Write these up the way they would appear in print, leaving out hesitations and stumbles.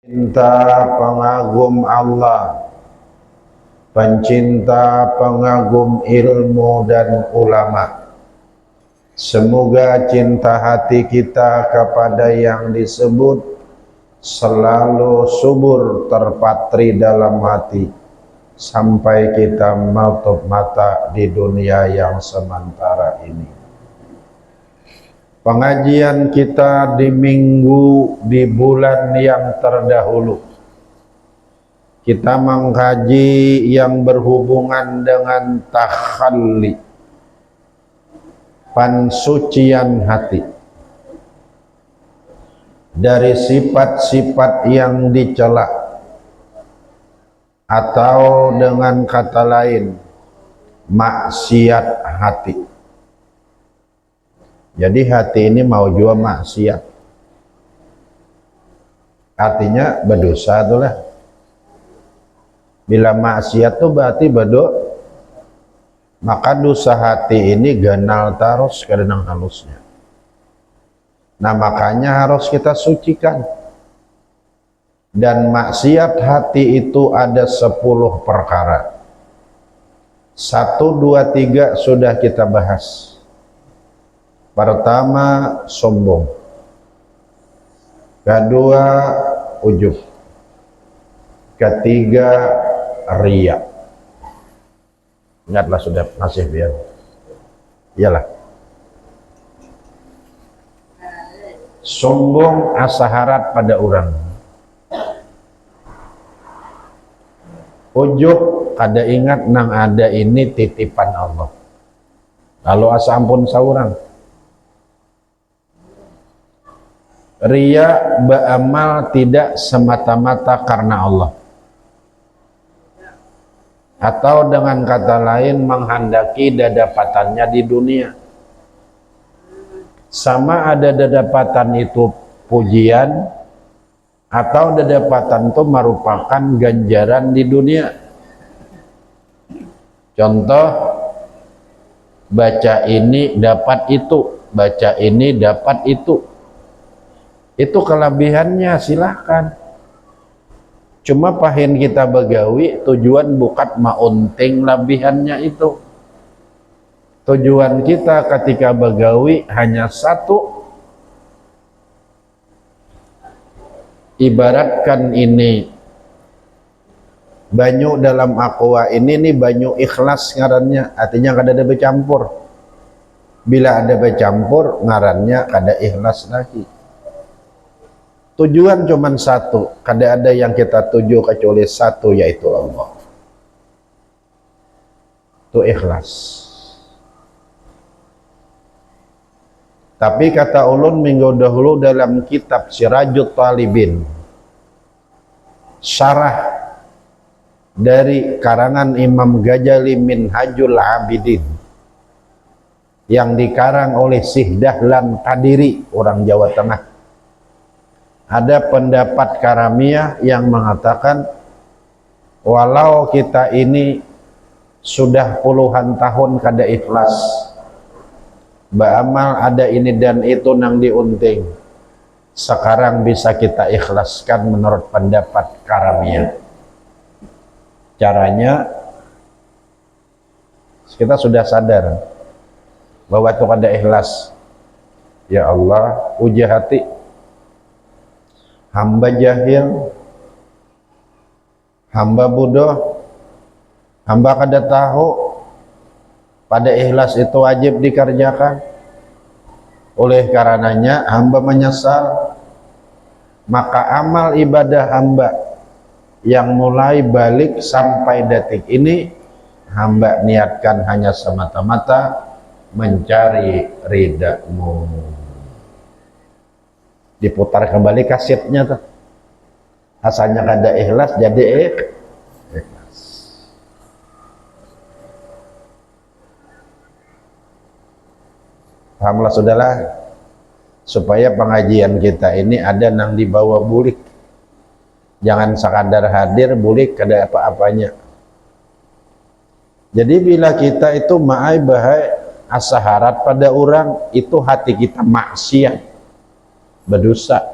Cinta pengagum Allah, pencinta pengagum ilmu dan ulama, semoga cinta hati kita kepada yang disebut selalu subur terpatri dalam hati sampai kita menutup mata di dunia yang sementara ini. Pengajian kita di minggu di bulan yang terdahulu, kita mengkaji yang berhubungan dengan takhalli, pensucian hati dari sifat-sifat yang dicela, atau dengan kata lain maksiat hati. Jadi hati ini mau jua maksiat, artinya berdosa tuh lah. Bila maksiat tuh berarti berdosa, maka dosa hati ini ganal terus kadang halusnya. Nah makanya harus kita sucikan. Dan maksiat hati itu ada 10 perkara. 1, 2, 3 sudah kita bahas. Pertama, sombong. Kedua, ujub. Ketiga, riya. Ingatlah sudah masih biar. Iyalah. Sombong asa harap pada orang. Ujub kada ingat nang ada ini titipan Allah. Lalu asa ampun saurang. Riya beramal tidak semata-mata karena Allah, atau dengan kata lain menghendaki dadapatannya di dunia. Sama ada dadapatan itu pujian atau dadapatan itu merupakan ganjaran di dunia. Contoh, baca ini dapat itu, baca ini dapat itu. Itu kelebihannya, silahkan. Cuma pahin kita begawi, tujuan bukan maunting lebihannya itu. Tujuan kita ketika begawi hanya satu. Ibaratkan ini banyu dalam aqua ini nih banyu ikhlas ngarannya, artinya kada ada bercampur. Bila ada bercampur ngarannya kada ikhlas lagi. Tujuan cuma satu, kada ada yang kita tuju kecuali satu, yaitu Allah. Itu ikhlas. Tapi kata ulun minggu dahulu dalam kitab Sirajut Talibin, syarah dari karangan Imam Ghazali Minhajul Abidin yang dikarang oleh Syekh Dahlan Qadiri, orang Jawa Tengah. Ada pendapat Karamiyah yang mengatakan walau kita ini sudah puluhan tahun kada ikhlas, beramal ada ini dan itu nang diunting, sekarang bisa kita ikhlaskan menurut pendapat Karamiyah. Caranya kita sudah sadar bahwa itu kada ikhlas. Ya Allah, uji hati hamba jahil, hamba bodoh, hamba kada tahu pada ikhlas itu wajib dikerjakan. Oleh karenanya hamba menyesal, maka amal ibadah hamba yang mulai balik sampai detik ini hamba niatkan hanya semata-mata mencari ridha-Mu. Diputar kembali kasetnya tuh, asalnya kada ikhlas jadi ikhlas. Pahamlah sudahlah, supaya pengajian kita ini ada nang dibawa bulik, jangan sekadar hadir bulik kada apa-apanya. Jadi bila kita itu ma'ai bahai asa harap pada orang, itu hati kita maksiat, berdosa.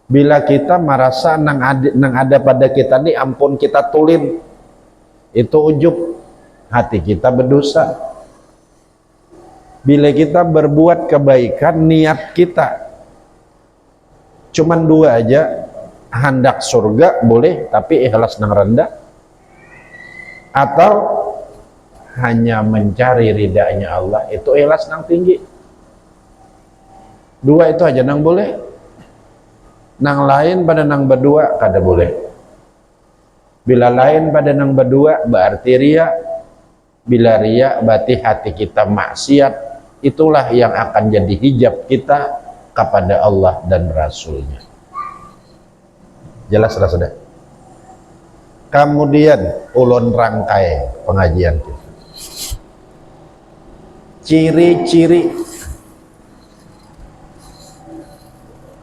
Bila kita merasa nang ada pada kita ni ampun kita tulin, itu ujub, hati kita berdosa. Bila kita berbuat kebaikan, niat kita cuman dua aja, hendak surga boleh tapi ikhlas nang rendah, atau hanya mencari ridhanya Allah, itu ikhlas nang tinggi. Dua itu aja nang boleh, nang lain pada nang berdua kada boleh. Bila lain pada nang berdua berarti ria. Bila ria berarti hati kita maksiat. Itulah yang akan jadi hijab kita kepada Allah dan Rasulnya. Jelas sudah. Kemudian ulun rangkai pengajian kita. Ciri-ciri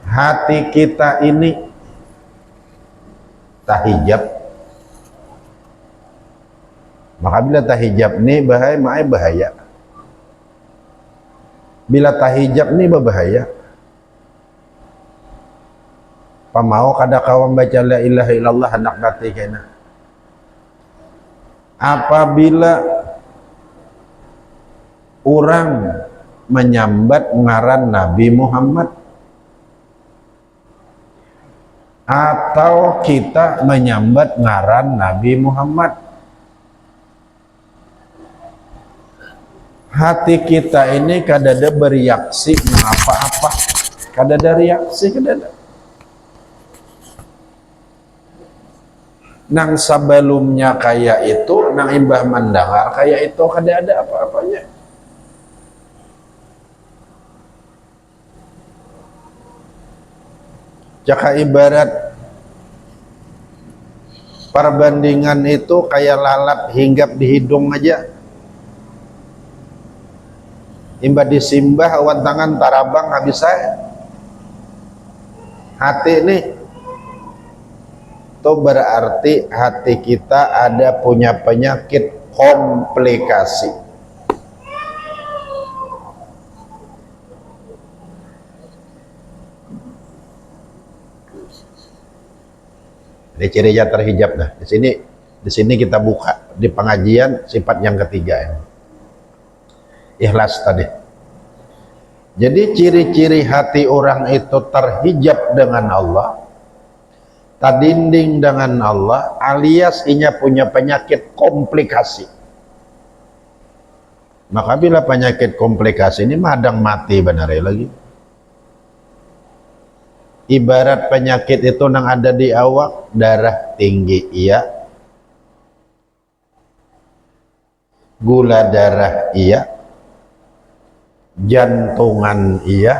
hati kita ini tahijab. Maka bila tahijab ni bahaya. Bila tahijab ni berbahaya. Pamau kada kawan baca la ilaha illallah hendak kati kena. Apabila orang menyambat ngaran Nabi Muhammad, atau kita menyambat ngaran Nabi Muhammad, hati kita ini kadada bereaksi apa-apa, kadada reaksi, kadada. Nang sebelumnya kayak itu, nang imbah mendengar kayak itu, kada ada apa-apanya. Jaka ibarat perbandingan itu kayak lalat hinggap di hidung aja. Imbah disimbah awan tangan tarabang habis saya. Hati ini itu berarti hati kita ada punya penyakit komplikasi. Ini cirinya terhijab dah. Di sini kita buka di pengajian sifat yang ketiga ini. Ikhlas tadi. Jadi ciri-ciri hati orang itu terhijab dengan Allah, tadinding dengan Allah, alias inya punya penyakit komplikasi. Maka bila penyakit komplikasi ini madang mati benar lagi. Ibarat penyakit itu nang ada di awak, darah tinggi iya, gula darah iya, jantungan iya,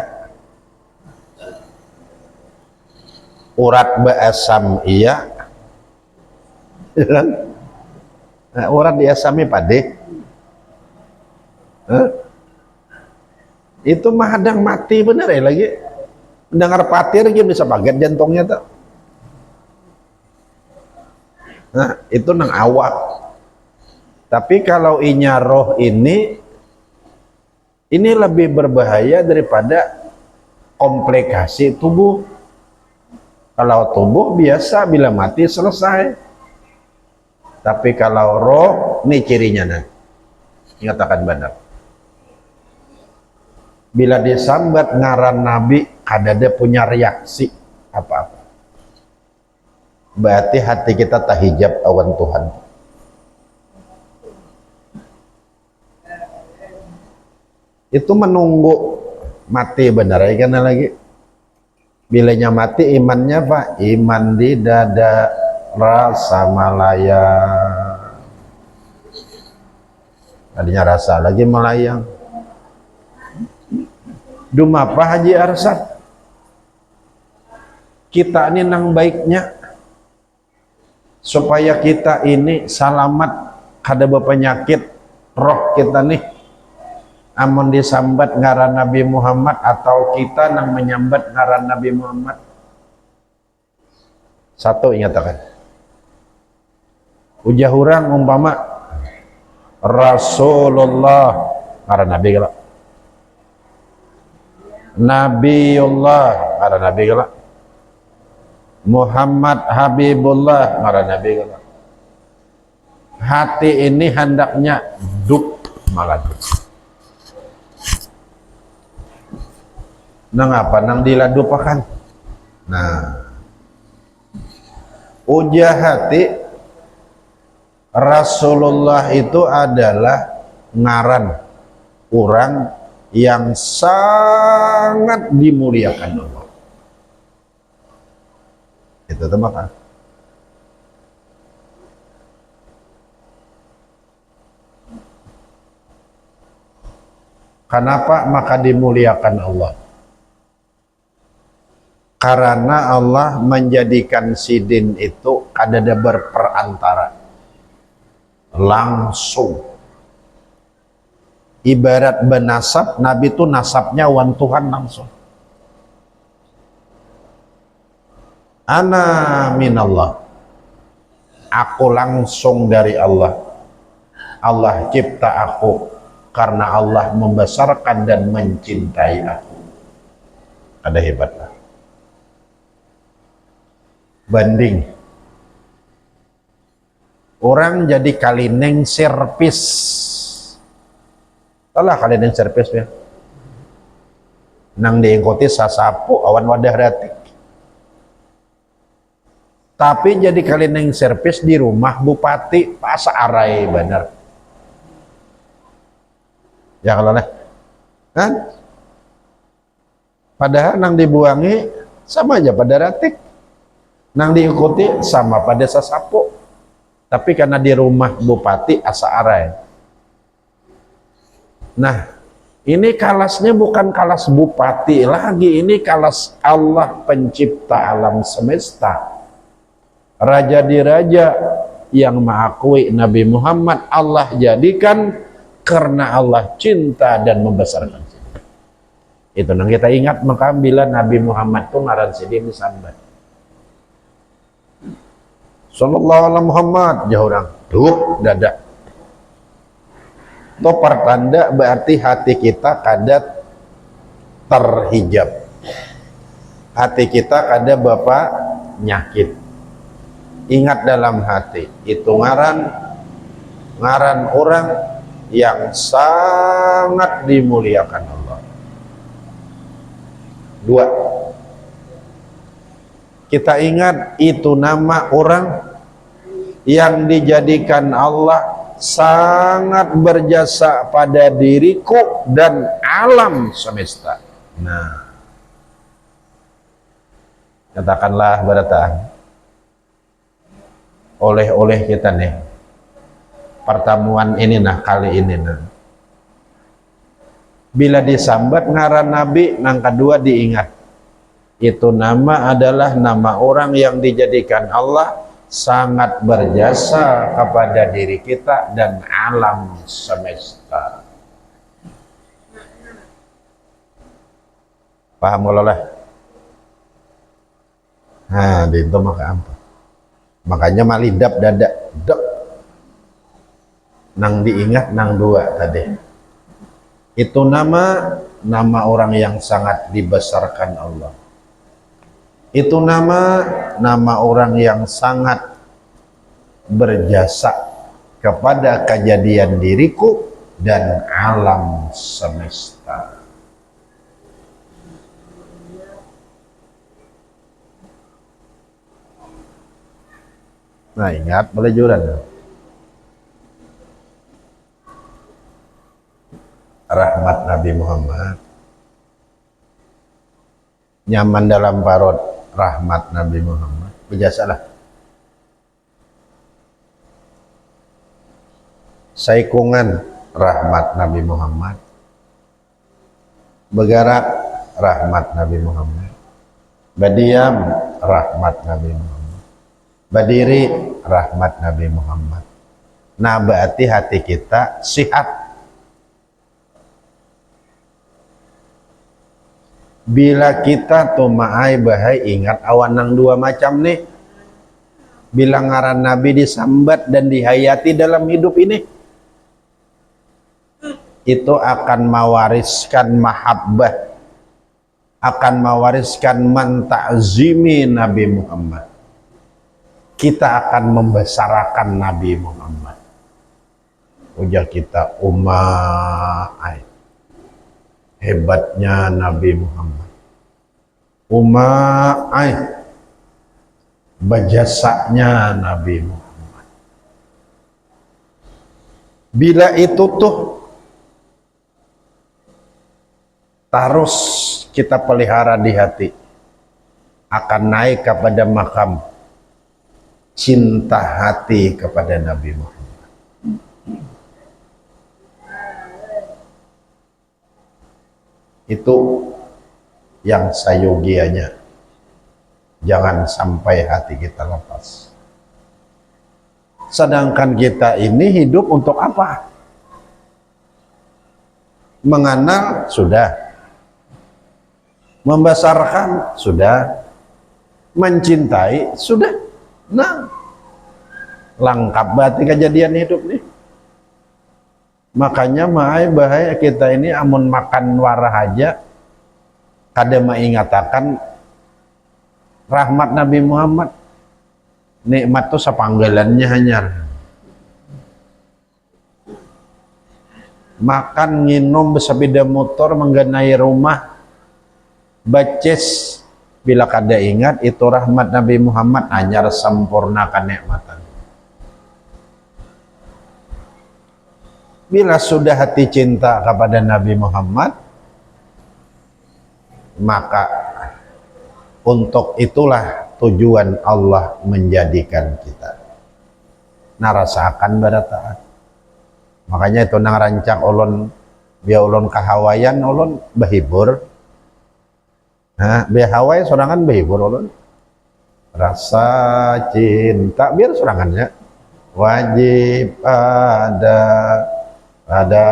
urat beasam iya. Nah, urat diasami pade. Itu mahadang mati bener lagi. Dengar patir gitu bisa paget jantungnya tuh. Nah, itu nang awak. Tapi kalau inya roh ini lebih berbahaya daripada komplikasi tubuh. Kalau tubuh biasa bila mati selesai. Tapi kalau roh, ini cirinya nah. Nyatakan benar. Bila disambat ngaran Nabi, kadada punya reaksi apa-apa. Berarti hati kita tahijab awan Tuhan. Itu menunggu mati benar ya kan lagi. Bilanya mati imannya Pak, iman di dada rasa malaya. Tadinya rasa lagi melayang. Dumapa Haji Arsad, kita ini nang baiknya supaya kita ini selamat kada berpenyakit roh kita nih amun disambat ngaran Nabi Muhammad atau kita nang menyambat ngaran Nabi Muhammad. Satu ingatakan, ujah orang umpama Rasulullah ngaran Nabi galak, Nabiullah ngaran Nabi galak, Muhammad Habibullah ngaran Nabi. Hati ini hendaknya duk malah. Nang apa? Nang diladupakan. Nah, ujah hati Rasulullah itu adalah ngaran orang yang sangat dimuliakan Allah. Itu teman. Kenapa maka dimuliakan Allah? Karena Allah menjadikan sidin itu kadada berperantara langsung. Ibarat benasab, Nabi itu nasabnya wan Tuhan langsung. Ana minallah, aku langsung dari Allah. Allah cipta aku karena Allah membesarkan dan mencintai aku. Ada hebatlah. Banding orang jadi kalineng servis, alah kalineng servis ya, nang diingkoti sasapu awan wadah ratik, tapi jadi kalineng servis di rumah bupati pasa arai bener ya kalau lah kan, padahal nang dibuangi sama aja pada ratik, nang diikuti sama pada sasapu, tapi karena di rumah bupati asa arai. Nah, ini kalasnya bukan kalas bupati lagi, ini kalas Allah pencipta alam semesta, raja di raja yang mengakui Nabi Muhammad Allah jadikan karena Allah cinta dan membesarkan. Itu nang kita ingat maka bila Nabi Muhammad itu ngaran sidin sambat Sallallahu alaihi Muhammad jauh orang tuh dada itu pertanda berarti hati kita kadat terhijab, hati kita kada bapak nyakit. Ingat dalam hati itu ngaran orang yang sangat dimuliakan Allah. Dua, kita ingat itu nama orang yang dijadikan Allah sangat berjasa pada diriku dan alam semesta. Nah, katakanlah berataan oleh kita nih pertemuan ini nah kali ini nah, bila disambat ngaran Nabi nang kedua diingat itu nama adalah nama orang yang dijadikan Allah sangat berjasa kepada diri kita dan alam semesta. Paham kalau lah? Nah, itu maka apa? Makanya malidap dada dek nang diingat nang dua tadi. Itu nama orang yang sangat dibesarkan Allah. Itu nama orang yang sangat berjasa kepada kejadian diriku dan alam semesta. Nah, ingat boleh juran rahmat Nabi Muhammad nyaman dalam parot rahmat Nabi Muhammad berjasalah saikungan rahmat Nabi Muhammad bergerak rahmat Nabi Muhammad badiam rahmat Nabi Muhammad berdiri rahmat Nabi Muhammad. Nah, berarti hati kita sihat. Bila kita tuh ma'ai bahai ingat awan nang dua macam nih, bila ngaran Nabi disambat dan dihayati dalam hidup ini, itu akan mewariskan mahabbah akan mewariskan man ta'zimi Nabi Muhammad. Kita akan membesarakan Nabi Muhammad. Ujar kita umai, hebatnya Nabi Muhammad. Umai, bajasanya Nabi Muhammad. Bila itu tuh terus kita pelihara di hati, akan naik kepada makam cinta hati kepada Nabi Muhammad. Itu yang sayogianya. Jangan sampai hati kita lepas. Sedangkan kita ini hidup untuk apa? Mengenal sudah, membesarkan sudah, mencintai sudah. Nah, lengkap berarti kejadian hidup nih. Makanya bahaya kita ini amun makan warah aja kada mengatakan rahmat Nabi Muhammad. Nikmat tuh sepanggilannya hanya makan, nginum, bersepeda motor, menggenai rumah, bacis. Bila kada ingat itu rahmat Nabi Muhammad, hanya sempurnakan nikmatan. Bila sudah hati cinta kepada Nabi Muhammad, maka untuk itulah tujuan Allah menjadikan kita. Nah, rasakan pada taat. Makanya itu nang rancang ulun, biar ulun kahawayan ulun bahibur. Nah, biar Hawaii sorangan bahibur ulun. Rasa cinta biar sorangannya wajib ada pada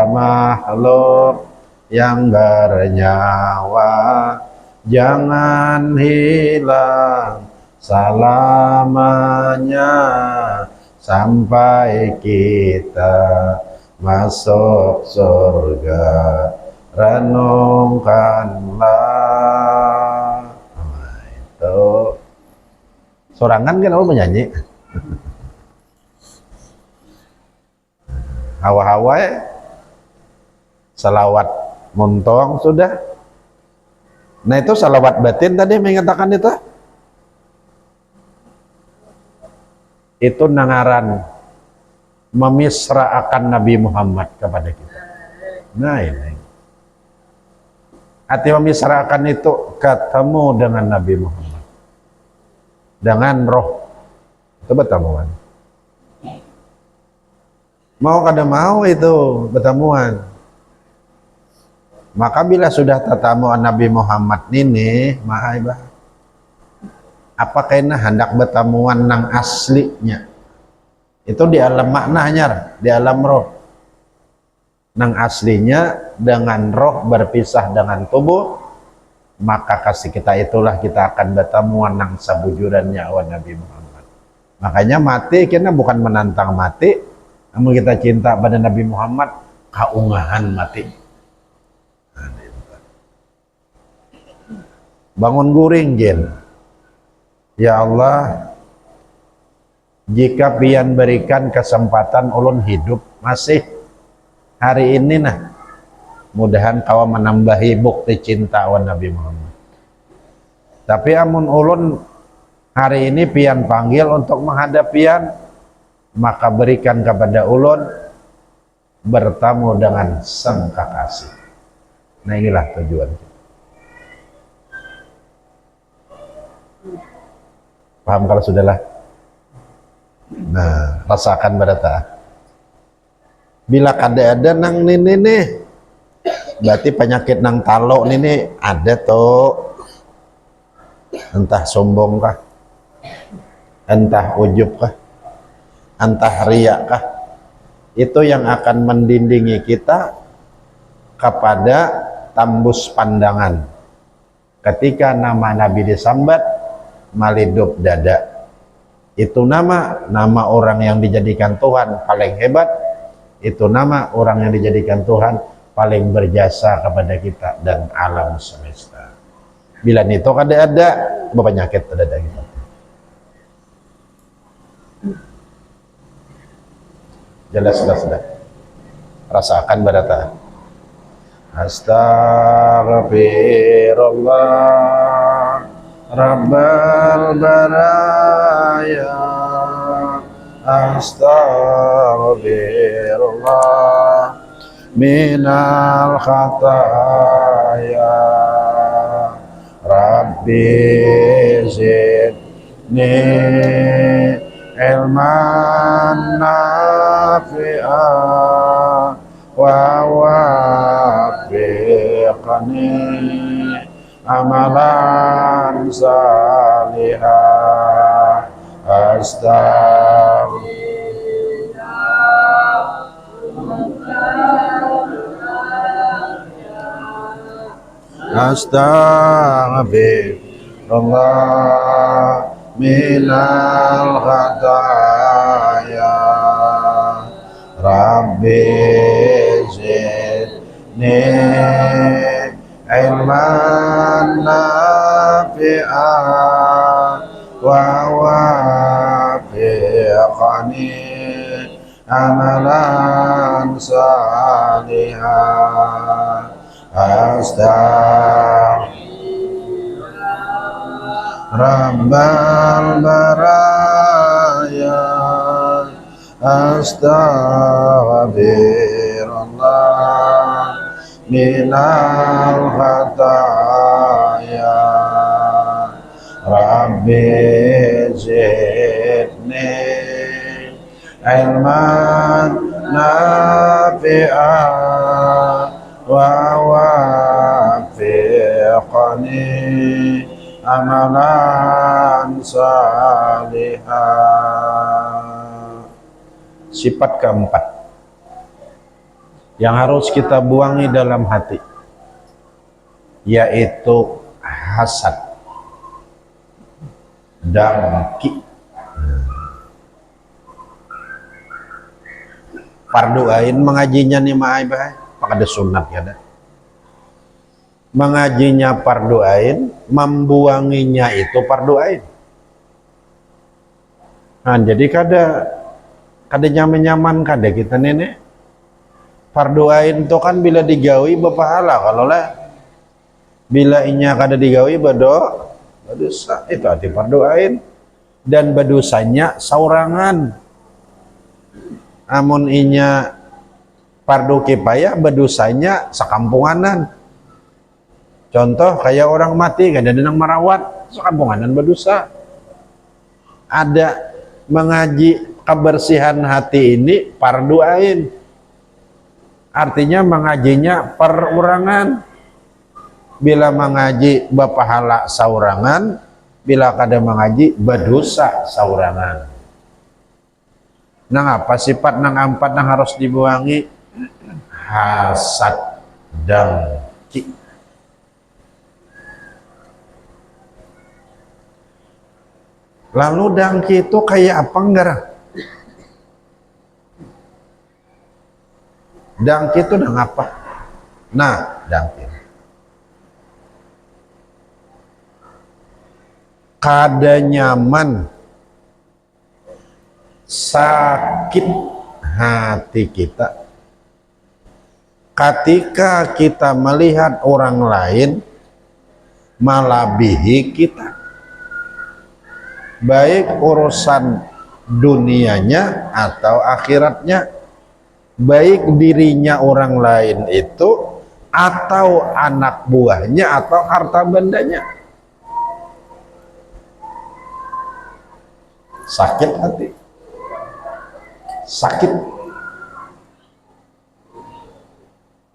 makhluk yang bernyawa, jangan hilang selamanya sampai kita masuk surga. Renungkanlah. Nah, itu sorangan kan apa menyanyi. Hawa-hawa salawat montong sudah. Nah, itu salawat batin tadi mengatakan itu nangaran memisraakan Nabi Muhammad kepada kita. Nah, ini hati memisraakan itu ketemu dengan Nabi Muhammad, dengan roh itu pertemuan. Mau kada mau itu pertemuan. Maka bila sudah tetamu Nabi Muhammad ini, maaf, apa kena hendak bertemuan nang aslinya? Itu di alam maknanya, di alam roh. Nang aslinya dengan roh berpisah dengan tubuh, maka kasih kita itulah kita akan bertemuan nang sabujurannya awan Nabi Muhammad. Makanya mati kena bukan menantang mati, namun kita cinta pada Nabi Muhammad, kaungahan mati. Bangun guring jen. Ya Allah, jika pian berikan kesempatan ulun hidup masih hari ini nah, mudahan kau menambahi bukti cinta awan Nabi Muhammad. Tapi amun ulun hari ini pian panggil untuk menghadap pian, maka berikan kepada ulun bertamu dengan sang kekasih. Nah, inilah tujuan kita. Paham kalau sudahlah? Nah, rasakan pada taat. Bila ada nang ini nih, berarti penyakit nang talo ini ada tuh. Entah sombong kah, entah ujub kah, entah riak kah, itu yang akan mendindingi kita kepada tembus pandangan. Ketika nama Nabi disambat, malidup dada. Itu nama orang yang dijadikan Tuhan paling hebat. Itu nama orang yang dijadikan Tuhan paling berjasa kepada kita dan alam semesta. Bila itu ada penyakit ada gitu. Jelas sudah. Rasakan berata. Astaghfirullah Rabbal baraya. Astaghfirullah minal khataya. Rabbi zidni ilman nafi'ah wa wafiqni amalan salihah. Astaghfirullah minal khataya. Rabbi zidni ilman nafi'ah wa wafiqni amalan salihah. Rabbal baraya. Astaghfirullah minal khataya. Rabbi zidni ilman nafi'ah wa wafiqni amalan salihah. Sifat keempat yang harus kita buangi dalam hati yaitu hasad, dengki. Fardu ain mengajinya nih ma'ibah pada sunat ya dah. Mengajinya fardu ain, membuanginya itu fardu ain. Nah, jadi kada nyaman kada kita nenek. Fardu ain itu kan bila digawi berpahala, kalau lah bila inya kada digawi berdosa itu arti fardu ain. Dan berdosanya saurangan. Amun inya fardu kifayah berdosanya sekampunganan. Contoh kayak orang mati kada ada yang merawat, sekampunganan berdosa. Ada mengaji kebersihan hati ini fardu ain. Artinya mengajinya perorangan. Bila mengaji berpahala saurangan, bila kada mengaji berdosa saurangan. Nang apa sifat nang empat nang harus dibuangi? Hasad, dengki. Lalu dengki itu kayak apa enggak? Dengki itu nang apa? Nah, dengki. Kada nyaman, sakit hati kita ketika kita melihat orang lain melebihi kita, baik urusan dunianya atau akhiratnya, baik dirinya orang lain itu atau anak buahnya atau harta bendanya. Sakit hati, sakit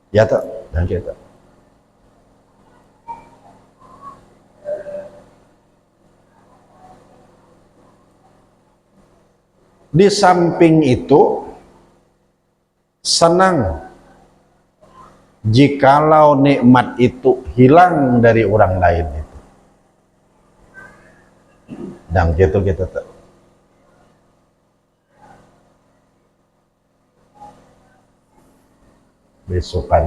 ya tak dan kita di samping itu senang jikalau nikmat itu hilang dari orang lain itu. Dan gitu kita tak besokan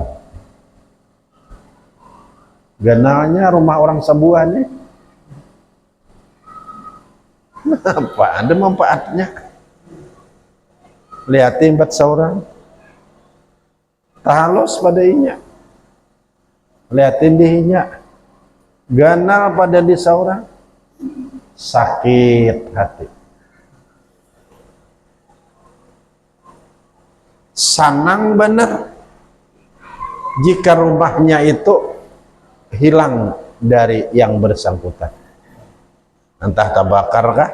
Ganalnya rumah orang sebuah nih. Apa ada manfaatnya? Lihatin bat seorang. Tahalus pada inya. Lihatin dihinya. Ganal pada di seorang. Sakit hati. Sanang benar jika rumahnya itu hilang dari yang bersangkutan, entah terbakar kah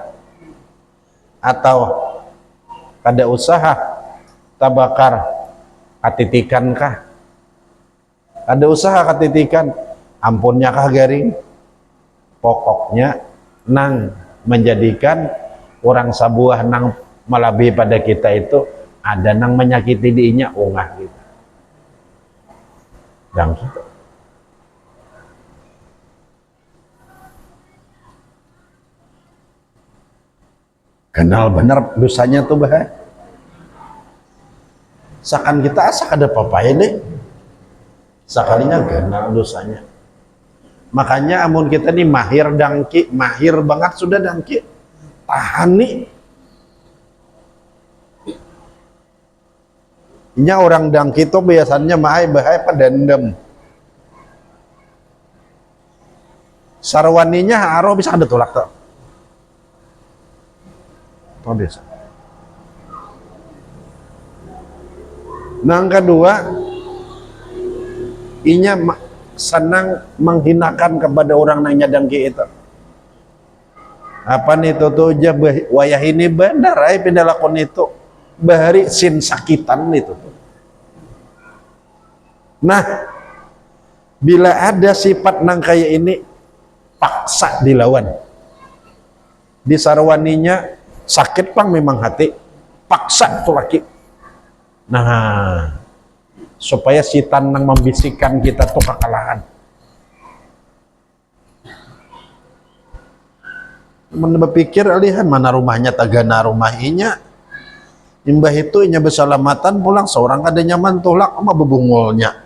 atau ada usaha terbakar katitikan kah, ada usaha katitikan ampunnya kah garing, pokoknya nang menjadikan orang sabuah nang melebihi pada kita itu ada nang menyakiti diinya ungah gitu. Dan gitu. Kenal benar dosanya tuh bah. Sakan kita asak ada papaya deh. Sekalinya kenal dosanya. Makanya amun kita nih mahir dangki, mahir banget sudah dangki. Tahan nih. Nya orang dangki itu biasanya bahaya pedendam. Sarwaninya aroh bisa ada tolak tuh. Oh biasa. Yang kedua, inya senang menghinakan kepada orang nanya dangki itu. Apa nih tuh aja wayah ini benar ay pindah lakon itu. Bahari sin sakitan itu. Nah, bila ada sifat nang kayak ini paksa dilawan. Di sarwaninya sakit pang memang hati, paksa tuh laki. Nah, supaya sitan nang membisikkan kita tuh kekalahan. Berpikir alihan mana rumahnya tagana rumahinya. Imbah itu inya bersalamatan pulang seorang ada nyaman tolak sama bebungulnya.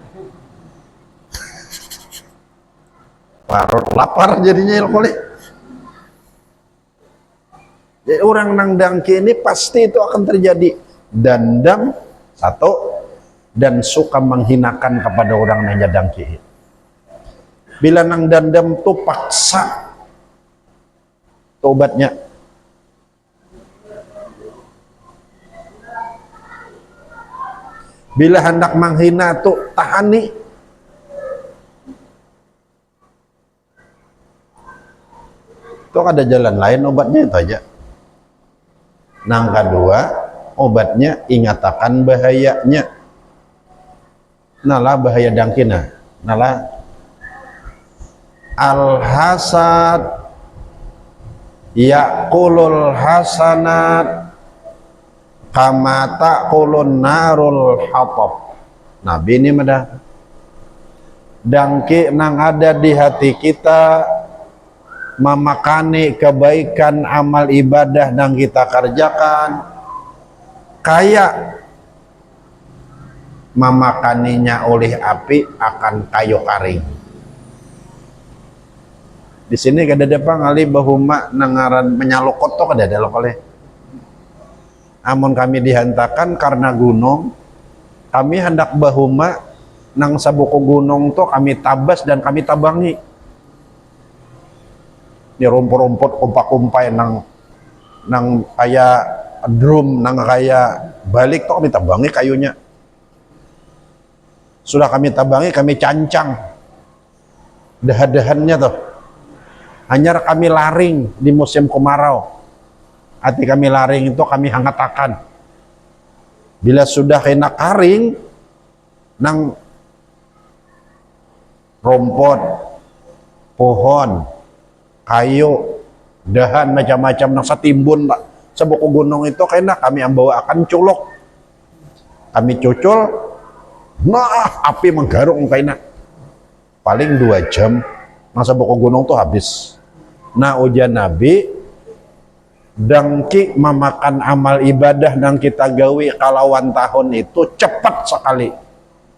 Parot lapar jadinya ilkoli. Jadi orang nang dangki ini pasti itu akan terjadi dendam satu dan suka menghinakan kepada orang nanya dangki. Bila nang dendam tuh paksa tobatnya. Bila hendak menghina tuh tahani. Itu ada jalan lain obatnya itu aja. Nang kedua, obatnya ingatakan bahayanya. Nala bahaya dangkina. Nala al-hasad yaqulul hasanat kama ta'kulun narul hatab. Nabi ini madah dangki nang ada di hati kita memakani kebaikan amal ibadah yang kita kerjakan kayak memakaninya oleh api akan kayu karing. Di sini kada ada pangali bahuma nangaran menyalokot to kada ada lokale. Amun kami dihantakan karena gunung, kami hendak bahuma nang sabuku gunung to kami tabas dan kami tabangi. Di rumput-rumput kumpa-kumpai nang kayak drum, nang kayak balik to kami tabangi kayunya. Sudah kami tabangi, kami cancang dahan-dahannya tuh. Hanya kami laring di musim kemarau. Hati kami laring itu kami hangatakan. Bila sudah kena karing, nang rumput, pohon, kayu, dahan macam-macam nang satimbun pak. Sebuku gunung itu kena kami ambawa akan culuk. Kami cucul, nah api menggarung kena. Paling 2 jam, nang sebuku gunung tuh habis. Nah ujian Nabi, dangki memakan amal ibadah yang kita gawi kalawan tahun itu cepat sekali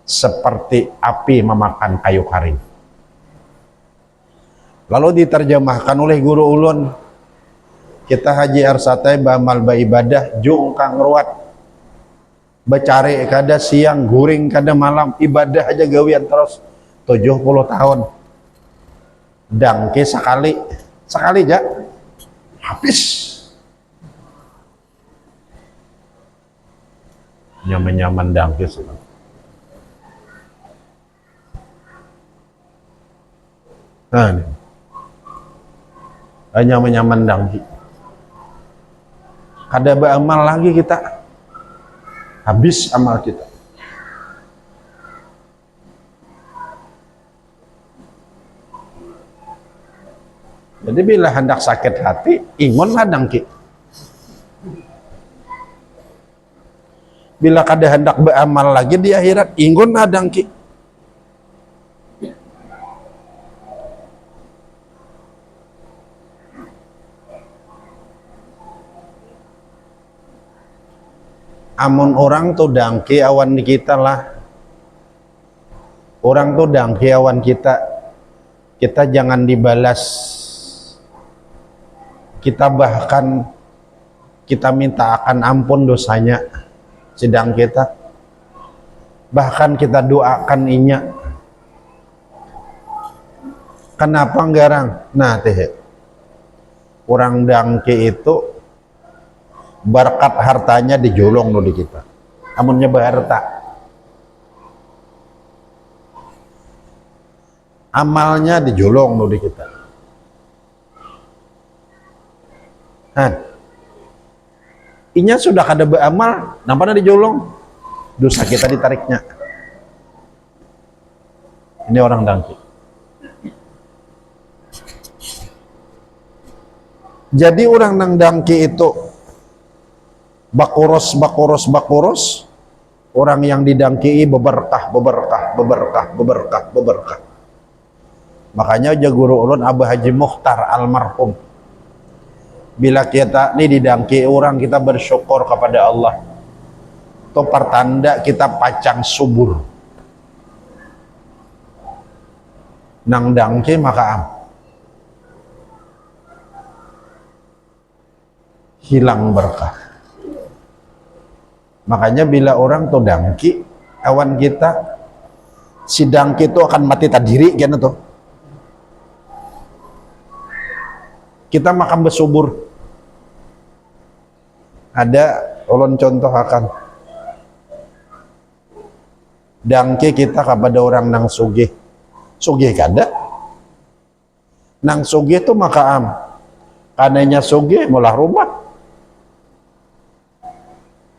seperti api memakan kayu karing. Lalu diterjemahkan oleh guru ulun kita Haji Arsatai bamal ba ibadah jung kang ruat becari kada siang guring kada malam ibadah aja gawian terus 70 tahun dangke sekali aja habis nyaman-nyaman dangke sekali. Nah, nyaman-nyaman dangke kada beramal lagi kita habis amal kita. Jadi bila hendak sakit hati ingon ladang ki. Bila kada hendak beramal lagi di akhirat ingon ladang ki. Amun orang tuh dangki awan kita lah. Orang tuh dangki awan kita jangan dibalas. Kita bahkan kita minta akan ampun dosanya sedang kita bahkan kita doakan inya. Kenapa ngarang? Nah teh orang dangki itu berkat hartanya dijolong di kita. Amunnya berharta amalnya dijolong di kita. Inya sudah kada beramal, nampaknya dijolong, dosa kita ditariknya. Ini orang dangki. Jadi orang nang dangki itu bakuros, orang yang didangki beberkah. Makanya aja guru ulun Abah Haji Mukhtar almarhum. Bila kita ini didangki orang kita bersyukur kepada Allah. Itu pertanda kita pacang subur. Nang dangki maka hilang berkah. Makanya bila orang tuh dangki awan kita si dangki itu akan mati tadiri kan tuh. Kita makan bersubur. Ada ulun contoh akan dangke kita kepada orang nang sugih kada nang sugih tu maka kananya sugih mulah rumah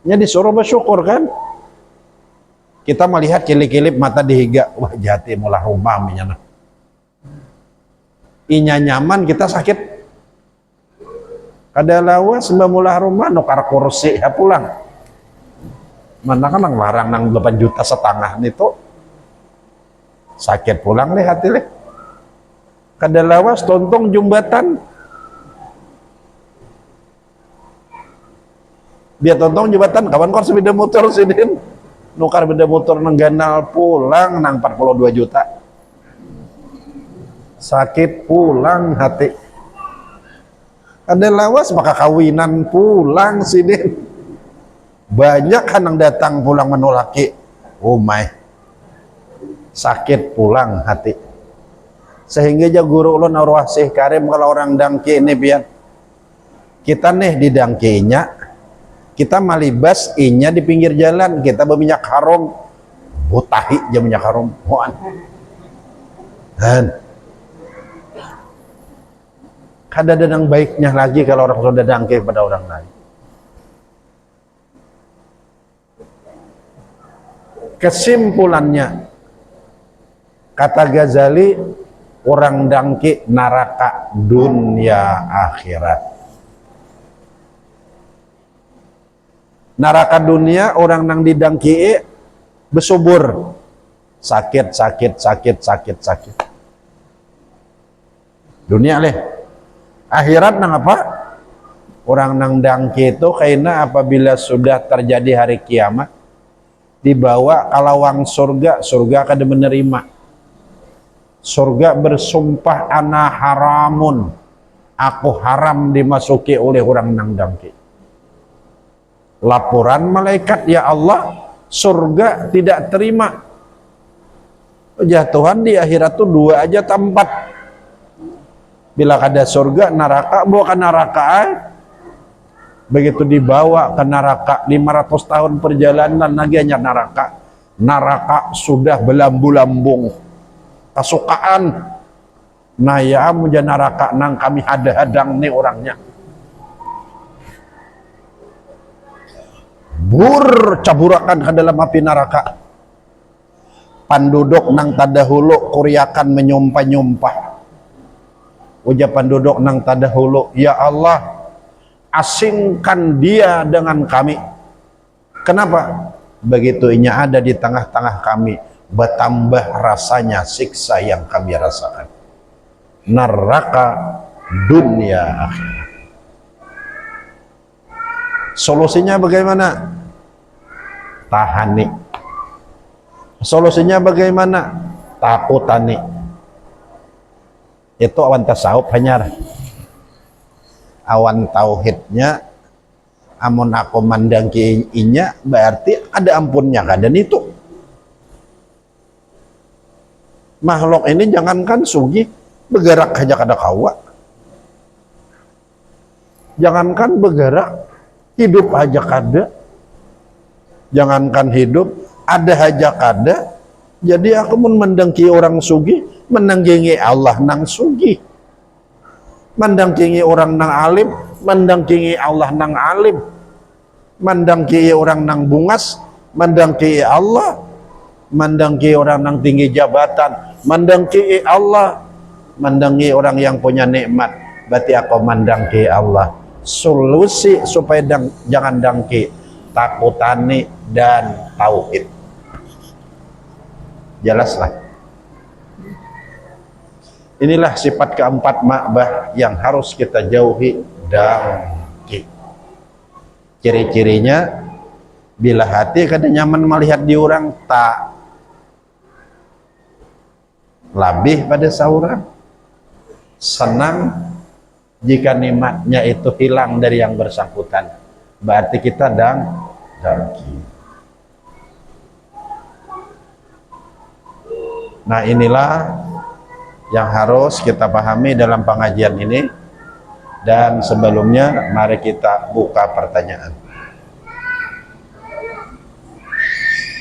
nya disuruh bersyukur kan. Kita melihat kilip-kilip mata dihiga wah jati mulah rumah minyana inya nyaman kita sakit kada lawas mulah rumah nukar kursi ya pulang. Mana kan nang larang nang 8,5 juta itu sakit pulang leh hati leh. Kada lawas tontong jembatan. Dia tontong jembatan kawan kor sepeda motor sini. Nukar sepeda motor nang ganal pulang nang 42 juta. Sakit pulang hati. Ada lawas maka kawinan pulang sini banyak kan yang datang pulang menolaki umay sakit pulang hati sehingga aja guru ulun arwah Syekh Karim kalau orang dangki ini biar kita nih di dangkinya kita malibas inya di pinggir jalan kita berminyak harum butahi aja minyak harum kada ada yang baiknya lagi kalau orang sudah dangke pada orang lain. Kesimpulannya kata Ghazali orang dangke neraka dunia akhirat. Neraka dunia orang nang didangki besubur sakit. Dunia leh. Akhirat nang apa? Orang nang dangki itu karena apabila sudah terjadi hari kiamat dibawa ke lawang surga kada menerima. Surga bersumpah ana haramun, aku haram dimasuki oleh orang nang dangki. Laporan malaikat, ya Allah, surga tidak terima. Ya Tuhan, di akhirat tuh dua aja tempat. Bila ada surga, neraka, bawa ke neraka. Begitu dibawa ke neraka, 500 tahun perjalanan lagi hanya neraka. Neraka sudah belambu-lambung. Kesukaan. Nah ya muja neraka nang kami hadang nih orangnya. Caburakan ke dalam api neraka. Panduduk nang tadahulu kuriakan menyumpah-nyumpah. Ujar penduduk nang tadahulu, ya Allah, asingkan dia dengan kami. Kenapa? Begitu inya ada di tengah-tengah kami, bertambah rasanya siksa yang kami rasakan. Neraka dunia akhirat. Solusinya bagaimana? Tahani. Solusinya bagaimana? Takutani. Itu awan tasawuf hanya. Awan tauhidnya, amun aku mandang inya, berarti ada ampunnya kan? Dan itu makhluk ini jangankan sugi, bergerak aja kada kawa. Jangankan bergerak, hidup aja kada. Jangankan hidup, ada aja kada. Jadi aku mun mendengki orang sugi, menenggingi Allah nang sugi. Mendengkingi orang nang alim, mendengkingi Allah nang alim. Mendengkingi orang nang bungas, mendengkingi Allah. Mendengkingi orang nang tinggi jabatan, mendengkingi Allah. Mendengkingi orang yang punya nikmat, berarti aku mendengkingi Allah. Solusi supaya jangan dengki, takutani dan tauhid. Jelaslah. Inilah sifat keempat ma'bah yang harus kita jauhi. Dengki. Ciri-cirinya, bila hati kada nyaman melihat di orang, tak labih pada seorang, senang jika nikmatnya itu hilang dari yang bersangkutan, berarti kita dengki. Nah inilah yang harus kita pahami dalam pengajian ini. Dan sebelumnya mari kita buka pertanyaan.